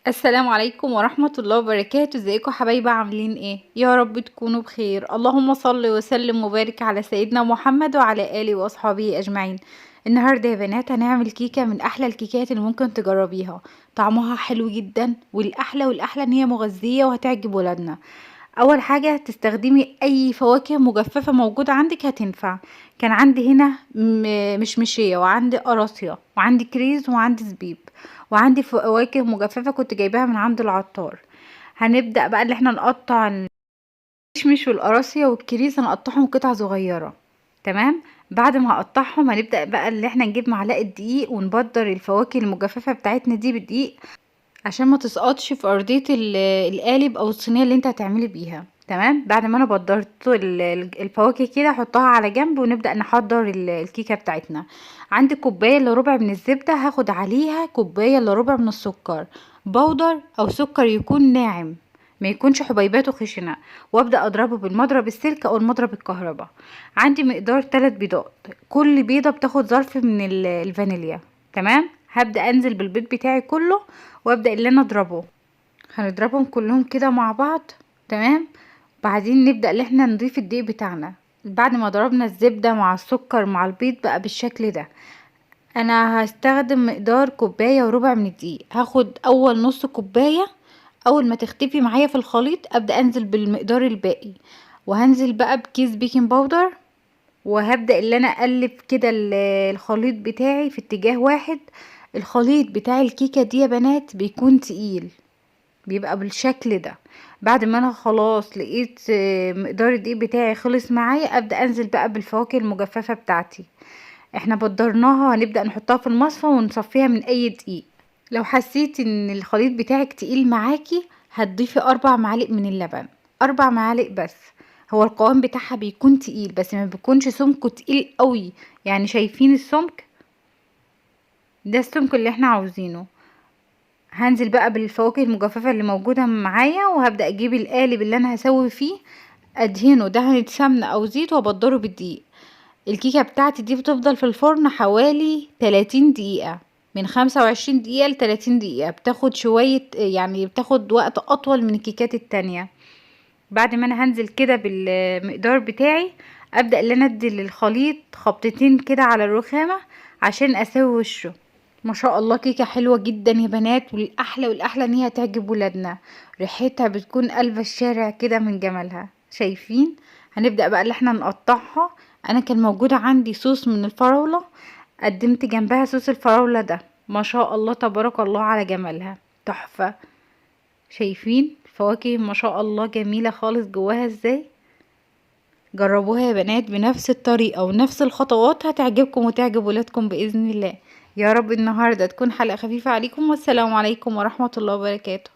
السلام عليكم ورحمة الله وبركاته. ازيكم حبايبي؟ عاملين ايه؟ يا رب تكونوا بخير. اللهم صل وسلم وبارك على سيدنا محمد وعلى آله واصحابه اجمعين. النهاردة يا بنات هنعمل كيكة من احلى الكيكات اللي ممكن تجربيها. طعمها حلو جدا، والاحلى ان هي مغذية وهتعجب ولادنا. اول حاجة تستخدمي اي فواكه مجففة موجودة عندك هتنفع. كان عندي هنا مشمشية، وعندي قراصية، وعندي كريز، وعندي زبيب، وعندي فواكه مجففة كنت جايباها من عند العطار. هنبدأ بقى اللي احنا نقطع المشمش والقراصية والكريز، هنقطعهم قطع صغيرة. تمام. بعد ما هقطعهم هنبدأ بقى اللي احنا نجيب معلقة دقيق ونبدر الفواكه المجففة بتاعتنا دي بالدقيق، عشان ما تسقطش في ارضية القالب او الصينية اللي انت هتعملي بيها. تمام. بعد ما انا بدرت الفواكه كده احطها على جنب، ونبدأ نحضر الكيكة بتاعتنا. عندي كوباية الا ربع من الزبدة، هاخد عليها كوباية الا ربع من السكر بودر او سكر يكون ناعم، ما يكونش حبيباته خشنة، وابدأ اضربه بالمضرب السلك او المضرب الكهرباء. عندي مقدار 3 بيضات، كل بيضة بتاخد ظرف من الفانيليا. تمام. هبدأ انزل بالبيض بتاعي كله، وابدأ اللي انا اضربه. هنضربهم كلهم كده مع بعض. تمام. بعدين نبدأ اللي احنا نضيف الدقيق بتاعنا. بعد ما ضربنا الزبدة مع السكر مع البيض بقى بالشكل ده، انا هستخدم مقدار كوباية وربع من الدقيق. هاخد اول نص كوباية، اول ما تختفي معايا في الخليط ابدأ انزل بالمقدار الباقي، وهنزل بقى بكيس بيكنج باودر. وهبدأ اللي انا اقلب كده الخليط بتاعي في اتجاه واحد. الخليط بتاع الكيكة دي يا بنات بيكون تقيل، بيبقى بالشكل ده. بعد ما انا خلاص لقيت مقدار الدقيق بتاعي خلص معايا، ابدأ انزل بقى بالفواكه المجففة بتاعتي. احنا بدرناها، هنبدأ نحطها في المصفى ونصفيها من اي دقيق. لو حسيت ان الخليط بتاعك تقيل معاكي، هتضيفي 4 معالق من اللبن. 4 معالق بس. هو القوام بتاعها بيكون تقيل، بس ما بيكونش سمكه تقيل قوي. يعني شايفين السمك ده؟ السمك اللي احنا عاوزينه. هنزل بقى بالفواكه المجففة اللي موجودة معايا، وهبدأ اجيب القالب اللي انا هسوي فيه، ادهنه دهنة سمنة او زيت، وابدره بالدقيق. الكيكة بتاعتي دي بتفضل في الفرن حوالي 30 دقيقة، من 25 دقيقة ل30 دقيقة. بتاخد شوية، يعني بتاخد وقت اطول من الكيكات التانية. بعد ما انا هنزل كده بالمقدار بتاعي، ابدأ ان انا ادي للخليط خبطتين كده على الرخامة عشان اسوي وشه. ما شاء الله، كيكة حلوة جدا يا بنات، والاحلى ان هي هتعجب ولادنا. ريحتها بتكون قلب الشارع كده من جمالها. شايفين؟ هنبدأ بقى اللي احنا نقطعها. انا كان موجودة عندي صوص من الفراولة، قدمت جنبها صوص الفراولة ده. ما شاء الله تبارك الله على جمالها، تحفة. شايفين الفواكه ما شاء الله جميلة خالص جواها ازاي؟ جربوها يا بنات بنفس الطريقة ونفس الخطوات، هتعجبكم وتعجب ولادكم بإذن الله. يا رب النهاردة تكون حلقة خفيفة عليكم، والسلام عليكم ورحمة الله وبركاته.